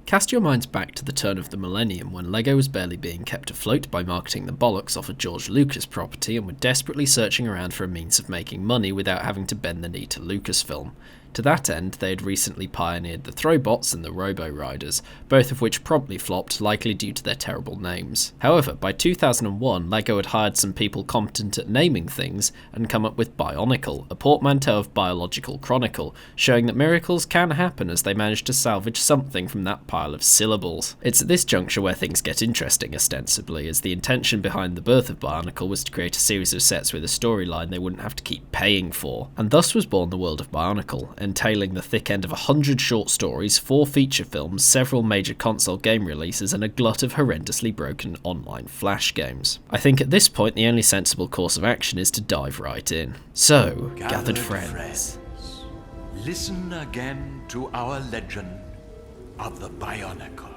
Cast your minds back to the turn of the millennium when LEGO was barely being kept afloat by marketing the bollocks off a George Lucas property and were desperately searching around for a means of making money without having to bend the knee to Lucasfilm. To that end, they had recently pioneered the Throwbots and the Robo-Riders, both of which promptly flopped, likely due to their terrible names. However, by 2001, LEGO had hired some people competent at naming things and come up with Bionicle, a portmanteau of Biological Chronicle, showing that miracles can happen as they managed to salvage something from that pile of syllables. It's at this juncture where things get interesting, ostensibly, as the intention behind the birth of Bionicle was to create a series of sets with a storyline they wouldn't have to keep paying for. And thus was born the world of Bionicle, entailing the thick end of 100 short stories, 4 feature films, several major console game releases, and a glut of horrendously broken online Flash games. I think at this point the only sensible course of action is to dive right in. So, gathered friends, listen again to our legend of the Bionicle.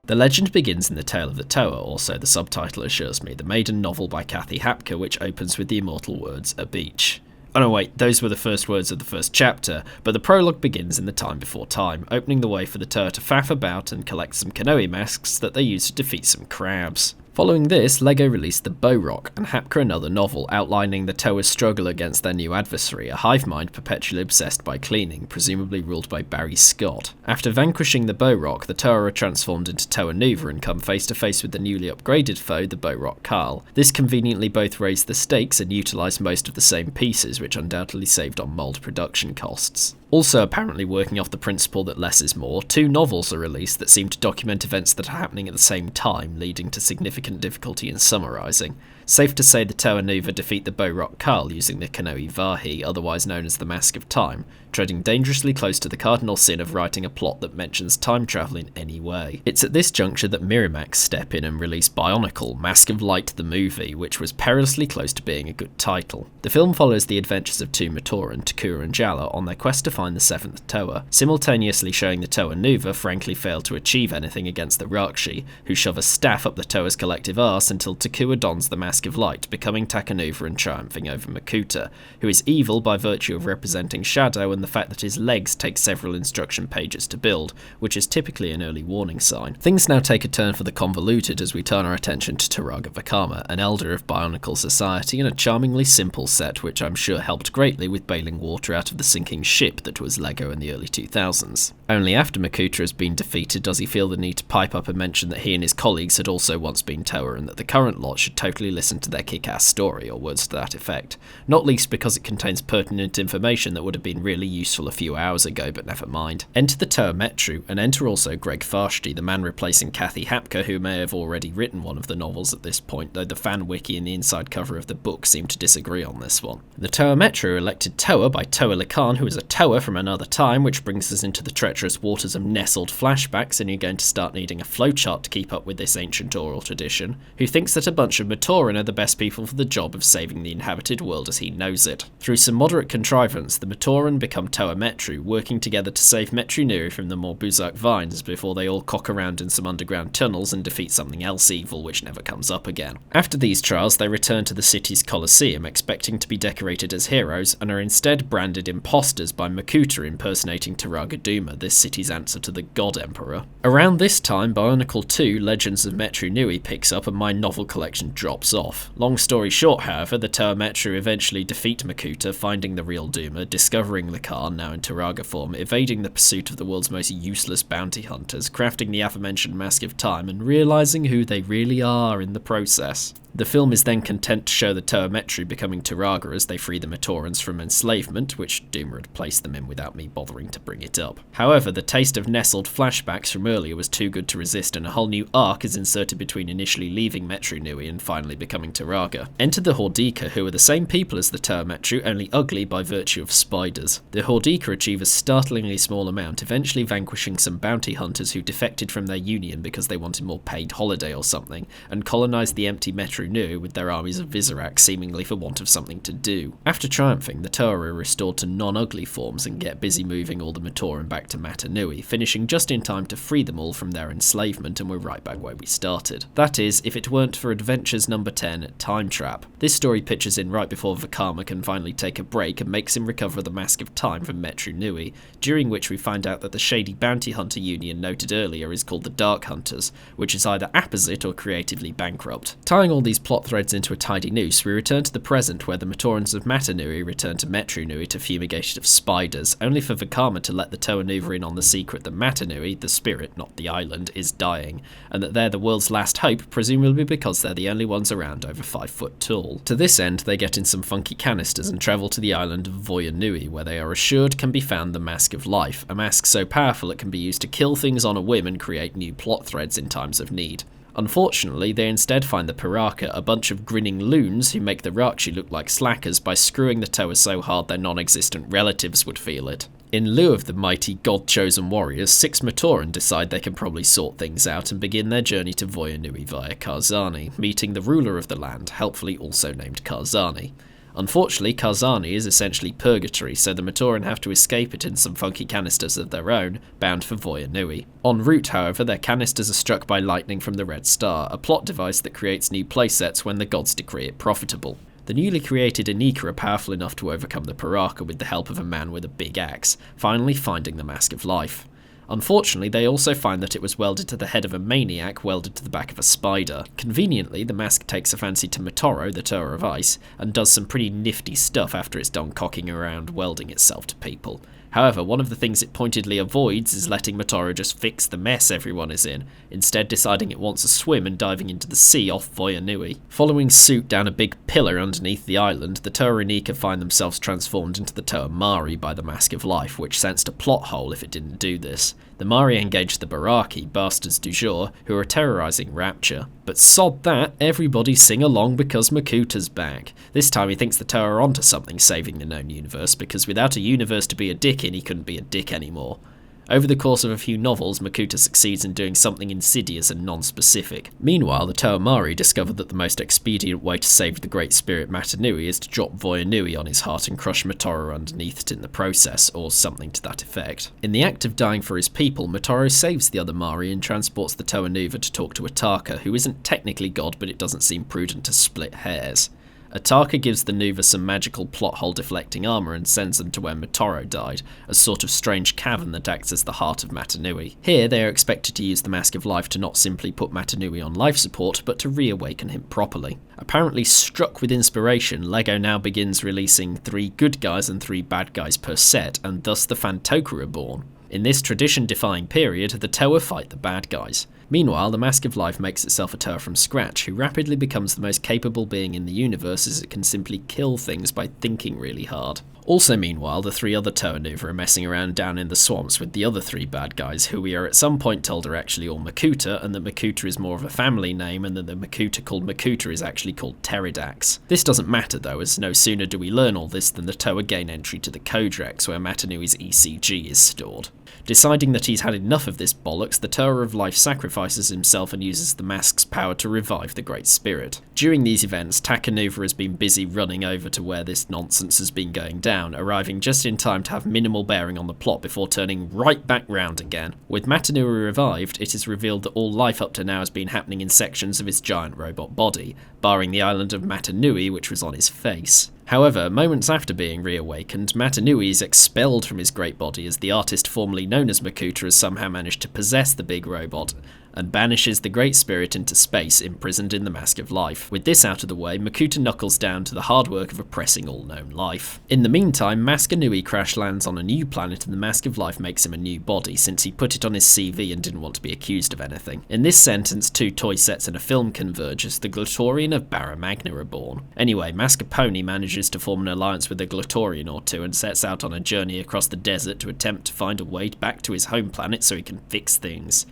The legend begins in The Tale of the Tower, or so the subtitle assures me, the maiden novel by Kathy Hapker, which opens with the immortal words, "A beach." Oh no wait, those were the first words of the first chapter, but the prologue begins in the time before time, opening the way for the Tower to faff about and collect some Kanoe masks that they use to defeat some crabs. Following this, LEGO released the Bow Rock, and Hapker another novel outlining the Tower's struggle against their new adversary, a hive mind perpetually obsessed by cleaning, presumably ruled by Barry Scott. After vanquishing the Bow Rock, the Tower are transformed into Tower Nuva and come face to face with the newly upgraded foe, the Bow Rock Carl. This conveniently both raised the stakes and utilised most of the same pieces, which undoubtedly saved on mould production costs. Also apparently working off the principle that less is more, 2 novels are released that seem to document events that are happening at the same time, leading to significant difficulty in summarising. Safe to say the Tower Nuva defeat the Bow Rock Carl using the Kanoe Vahi, otherwise known as the Mask of Time, treading dangerously close to the cardinal sin of writing a plot that mentions time travel in any way. It's at this juncture that Miramax step in and release Bionicle, Mask of Light the movie, which was perilously close to being a good title. The film follows the adventures of 2 Matoran, Takura and Jala, on their quest to find the 7th Tower, simultaneously showing the Tower Nuva frankly failed to achieve anything against the Rakshi, who shove a staff up the Tower's collective arse until Takua dons the Mask of Light, becoming Takanuva and triumphing over Makuta, who is evil by virtue of representing Shadow and the fact that his legs take several instruction pages to build, which is typically an early warning sign. Things now take a turn for the convoluted as we turn our attention to Turaga Vakama, an elder of Bionicle society, and a charmingly simple set which I'm sure helped greatly with bailing water out of the sinking ship that was LEGO in the early 2000s. Only after Makuta has been defeated does he feel the need to pipe up and mention that he and his colleagues had also once been Tower and that the current lot should totally listen to their kick-ass story, or words to that effect, not least because it contains pertinent information that would have been really useful a few hours ago, but never mind. Enter the Tower Metru, and enter also Greg Farshty, the man replacing Kathy Hapker, who may have already written one of the novels at this point, though the fan wiki and the inside cover of the book seem to disagree on this one. The Tower Metru elected Tower by Toa Lacan, who is a Tower from another time, which brings us into the treacherous waters of nestled flashbacks, and you're going to start needing a flowchart to keep up with this ancient oral tradition, who thinks that a bunch of Matoran are the best people for the job of saving the inhabited world as he knows it. Through some moderate contrivance, the Matoran become Tower Metru, working together to save Metru Nui from the more Buzak vines before they all cock around in some underground tunnels and defeat something else evil which never comes up again. After these trials, they return to the city's Colosseum, expecting to be decorated as heroes, and are instead branded imposters by Makuta impersonating Turaga Duma, this city's answer to the God Emperor. Around this time, Bionicle 2, Legends of Metru Nui picks up and my novel collection drops off. Long story short, however, the Tower Metru eventually defeat Makuta, finding the real Duma, discovering the Khan, now in Turaga form, evading the pursuit of the world's most useless bounty hunters, crafting the aforementioned Mask of Time, and realising who they really are in the process. The film is then content to show the Tower Metru becoming Turaga as they free the Matorans from enslavement, which Duma had placed them in without me bothering to bring it up. However, the taste of nestled flashbacks from earlier was too good to resist, and a whole new arc is inserted between initially leaving Metru Nui and finally becoming Turaga. Enter the Hordika, who are the same people as the Tower Metru, only ugly by virtue of spiders. The Hordika achieve a startlingly small amount, eventually vanquishing some bounty hunters who defected from their union because they wanted more paid holiday or something, and colonise the empty Metru Metru Nui with their armies of Visorak seemingly for want of something to do. After triumphing, the Toa are restored to non-ugly forms and get busy moving all the Matoran back to Metru Nui, finishing just in time to free them all from their enslavement, and we're right back where we started. That is, if it weren't for Adventures number 10, Time Trap. This story pitches in right before Vakama can finally take a break and makes him recover the Mask of Time from Metru Nui, during which we find out that the shady bounty hunter union noted earlier is called the Dark Hunters, which is either apposite or creatively bankrupt. Tying all these plot threads into a tidy noose, we return to the present where the Matorans of Metru Nui return to Metru Nui to fumigate it of spiders, only for Vakama to let the Toa Nuva in on the secret that Metru Nui, the spirit, not the island, is dying, and that they're the world's last hope, presumably because they're the only ones around over 5 foot tall. To this end, they get in some funky canisters and travel to the island of Voya Nui, where they are assured can be found the Mask of Life, a mask so powerful it can be used to kill things on a whim and create new plot threads in times of need. Unfortunately, they instead find the Piraka, a bunch of grinning loons who make the Rakshi look like slackers by screwing the Toa so hard their non-existent relatives would feel it. In lieu of the mighty god-chosen warriors, 6 Matoran decide they can probably sort things out and begin their journey to Voya Nui via Karzani, meeting the ruler of the land, helpfully also named Karzani. Unfortunately, Karzani is essentially purgatory, so the Matoran have to escape it in some funky canisters of their own, bound for Voya Nui. En route, however, their canisters are struck by lightning from the Red Star, a plot device that creates new playsets when the gods decree it profitable. The newly created Anika are powerful enough to overcome the Piraka with the help of a man with a big axe, finally finding the Mask of Life. Unfortunately, they also find that it was welded to the head of a maniac welded to the back of a spider. Conveniently, the mask takes a fancy to Motoro, the Toa of Ice, and does some pretty nifty stuff after it's done cocking around welding itself to people. However, one of the things it pointedly avoids is letting Motoro just fix the mess everyone is in, instead deciding it wants a swim and diving into the sea off Voya Nui. Following suit down a big pillar underneath the island, the Toa Anika find themselves transformed into the Toa Mari by the Mask of Life, which sensed a plot hole if it didn't do this. The Mari engage the Baraki, bastards du jour, who are terrorising Rapture. But sod that, everybody sing along because Makuta's back. This time he thinks the Toa are onto something saving the known universe, because without a universe to be a dick in, he couldn't be a dick anymore. Over the course of a few novels, Makuta succeeds in doing something insidious and non-specific. Meanwhile, the Toa Mari discover that the most expedient way to save the great spirit Metru Nui is to drop Voya Nui on his heart and crush Motoro underneath it in the process, or something to that effect. In the act of dying for his people, Motoro saves the other Mari and transports the Toa Nuva to talk to Ataka, who isn't technically God, but it doesn't seem prudent to split hairs. Ataka gives the Nuva some magical plot hole deflecting armour and sends them to where Motoro died, a sort of strange cavern that acts as the heart of Metru Nui. Here they are expected to use the Mask of Life to not simply put Metru Nui on life support, but to reawaken him properly. Apparently struck with inspiration, LEGO now begins releasing 3 good guys and 3 bad guys per set, and thus the Fantoka are born. In this tradition-defying period, the Toa fight the bad guys. Meanwhile, the Mask of Life makes itself a Toa from scratch, who rapidly becomes the most capable being in the universe as it can simply kill things by thinking really hard. Also meanwhile, the 3 other Toa Nuva are messing around down in the swamps with the other 3 bad guys, who we are at some point told are actually all Makuta, and that Makuta is more of a family name, and that the Makuta called Makuta is actually called Pteridax. This doesn't matter though, as no sooner do we learn all this than the Toa gain entry to the Codex, where Metru Nui's ECG is stored. Deciding that he's had enough of this bollocks, the Toa of Life sacrifices himself and uses the mask's power to revive the Great Spirit. During these events, Takanuva has been busy running over to where this nonsense has been going down, arriving just in time to have minimal bearing on the plot before turning right back round again. With Metru Nui revived, it is revealed that all life up to now has been happening in sections of his giant robot body, barring the island of Metru Nui, which was on his face. However, moments after being reawakened, Metru Nui is expelled from his great body as the artist formerly known as Makuta has somehow managed to possess the big robot, and banishes the Great Spirit into space, imprisoned in the Mask of Life. With this out of the way, Makuta knuckles down to the hard work of oppressing all known life. In the meantime, Maska Nui crash lands on a new planet and the Mask of Life makes him a new body, since he put it on his CV and didn't want to be accused of anything. In this sentence, 2 toy sets and a film converge as the Glutorian of Barra Magna are born. Anyway, Mascarpone manages to form an alliance with a Glutorian or 2 and sets out on a journey across the desert to attempt to find a way back to his home planet so he can fix things.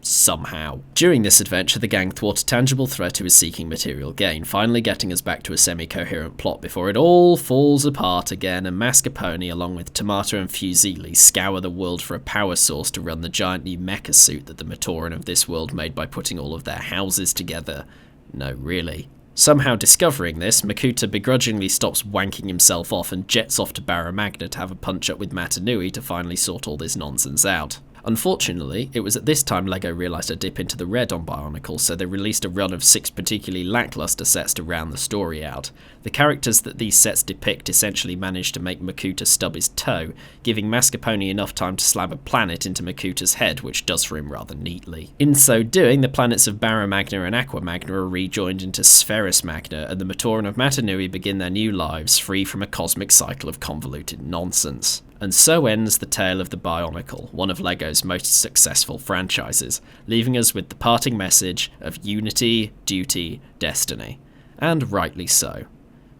Somehow. During this adventure, the gang thwart a tangible threat who is seeking material gain, finally getting us back to a semi-coherent plot before it all falls apart again, and Mascarpone, along with Tomato and Fusili, scour the world for a power source to run the giant new mecha suit that the Matoran of this world made by putting all of their houses together. No, really. Somehow discovering this, Makuta begrudgingly stops wanking himself off and jets off to Barra Magna to have a punch-up with Metru Nui to finally sort all this nonsense out. Unfortunately, it was at this time LEGO realised a dip into the red on Bionicle, so they released a run of 6 particularly lacklustre sets to round the story out. The characters that these sets depict essentially managed to make Makuta stub his toe, giving Mascarpone enough time to slam a planet into Makuta's head, which does for him rather neatly. In so doing, the planets of Barra Magna and Aqua Magna are rejoined into Spheris Magna, and the Matoran of Metru Nui begin their new lives, free from a cosmic cycle of convoluted nonsense. And so ends the tale of the Bionicle, one of LEGO's most successful franchises, leaving us with the parting message of unity, duty, destiny. And rightly so.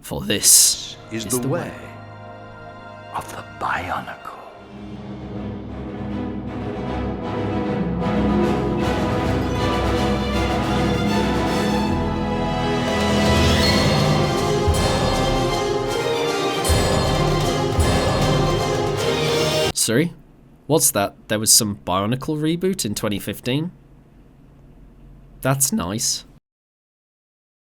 For this is the way of the Bionicle. Sorry? What's that? There was some Bionicle reboot in 2015? That's nice.